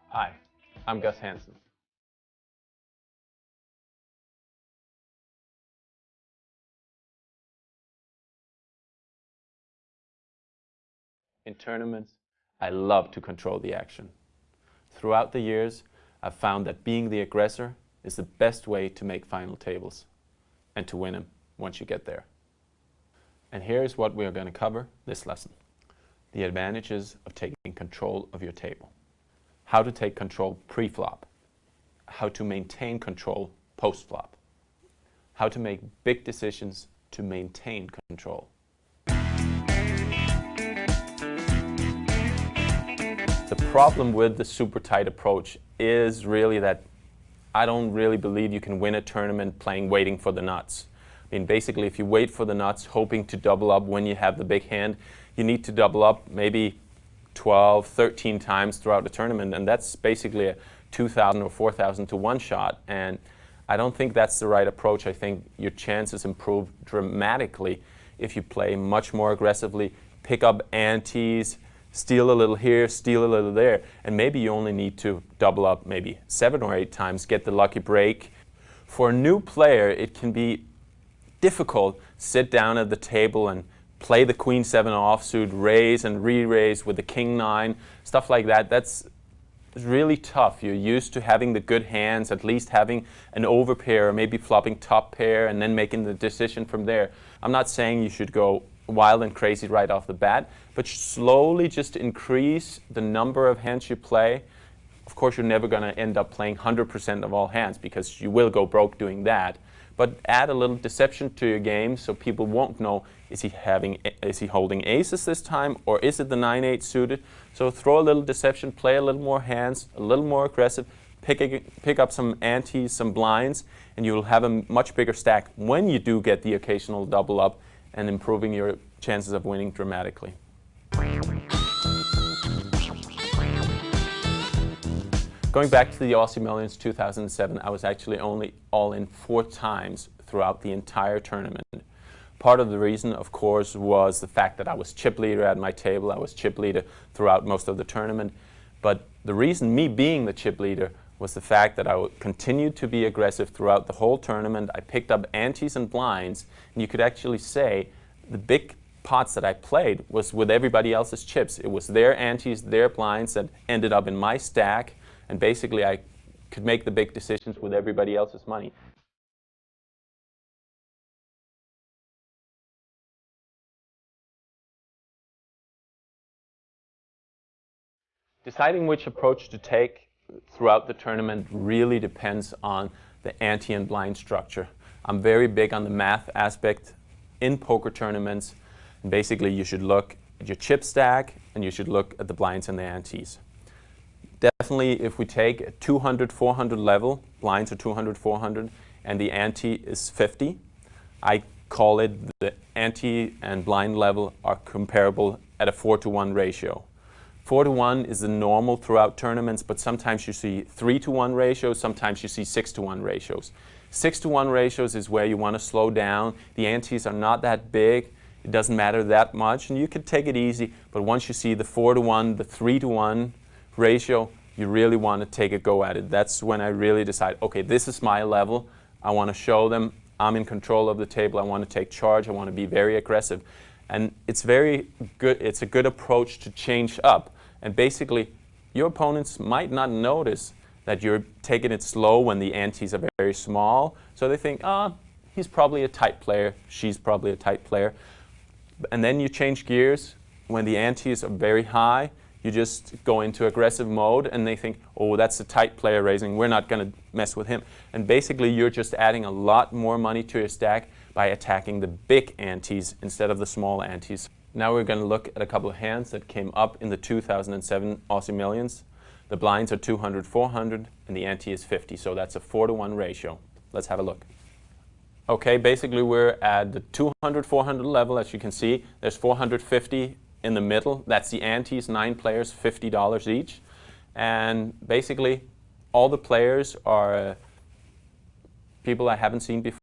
Hi, I'm Gus Hansen. In tournaments, I love to control the action. Throughout the years, I've found that being the aggressor is the best way to make final tables and to win them once you get there. And here's what we're going to cover this lesson. The advantages of taking control of your table. How to take control pre-flop. How to maintain control post-flop. How to make big decisions to maintain control. The problem with the super tight approach is really that I don't really believe you can win a tournament playing waiting for the nuts. I mean, basically, if you wait for the nuts, hoping to double up when you have the big hand, you need to double up maybe 12, 13 times throughout the tournament, and that's basically a 2,000 or 4,000 to 1 shot. And I don't think that's the right approach. I think your chances improve dramatically if you play much more aggressively, pick up antes, steal a little here, steal a little there, and maybe you only need to double up maybe 7 or 8 times, get the lucky break. For a new player, it can be difficult to sit down at the table and play the Queen 7 offsuit, raise and re-raise with the King 9, stuff like that. That's really tough. You're used to having the good hands, at least having an overpair or maybe flopping top pair and then making the decision from there. I'm not saying you should go wild and crazy right off the bat, but slowly just increase the number of hands you play. Of course, you're never going to end up playing 100% of all hands because you will go broke doing that. But add a little deception to your game so people won't know, is he holding aces this time or is it the 9-8 suited? So throw a little deception, play a little more hands, a little more aggressive, pick up some antes, some blinds, and you'll have a much bigger stack when you do get the occasional double up, and improving your chances of winning dramatically. Going back to the Aussie Millions 2007, I was actually only all in 4 times throughout the entire tournament. Part of the reason, of course, was the fact that I was chip leader at my table. I was chip leader throughout most of the tournament. But the reason, me being the chip leader, was the fact that I continued to be aggressive throughout the whole tournament. I picked up antes and blinds, and you could actually say the big pots that I played was with everybody else's chips. It was their antes, their blinds that ended up in my stack, and basically I could make the big decisions with everybody else's money. Deciding which approach to take throughout the tournament really depends on the ante and blind structure. I'm very big on the math aspect in poker tournaments. And basically, you should look at your chip stack and you should look at the blinds and the antes. Definitely, if we take a 200, 400 level, blinds are 200, 400, and the ante is 50, I call it the ante and blind level are comparable at a 4-to-1 ratio. 4-to-1 is the normal throughout tournaments, but sometimes you see 3-to-1 ratios, sometimes you see 6-to-1 ratios. 6-to-1 ratios is where you want to slow down. The antes are not that big. It doesn't matter that much, and you can take it easy. But once you see the 4-to-1, the 3-to-1 ratio, you really want to take a go at it. That's when I really decide, okay, this is my level. I want to show them I'm in control of the table. I want to take charge. I want to be very aggressive. And it's very good. It's a good approach to change up. And basically, your opponents might not notice that you're taking it slow when the antes are very small. So they think, he's probably a tight player. She's probably a tight player. And then you change gears. When the antes are very high, you just go into aggressive mode, and they think, oh, that's a tight player raising. We're not going to mess with him. And basically, you're just adding a lot more money to your stack by attacking the big antes instead of the small antes. Now we're going to look at a couple of hands that came up in the 2007 Aussie Millions. The blinds are 200, 400, and the ante is 50, so that's a 4-to-1 ratio. Let's have a look. Okay, basically we're at the 200, 400 level. As you can see, there's 450 in the middle. That's the antes, 9 players, $50 each. And basically, all the players are people I haven't seen before.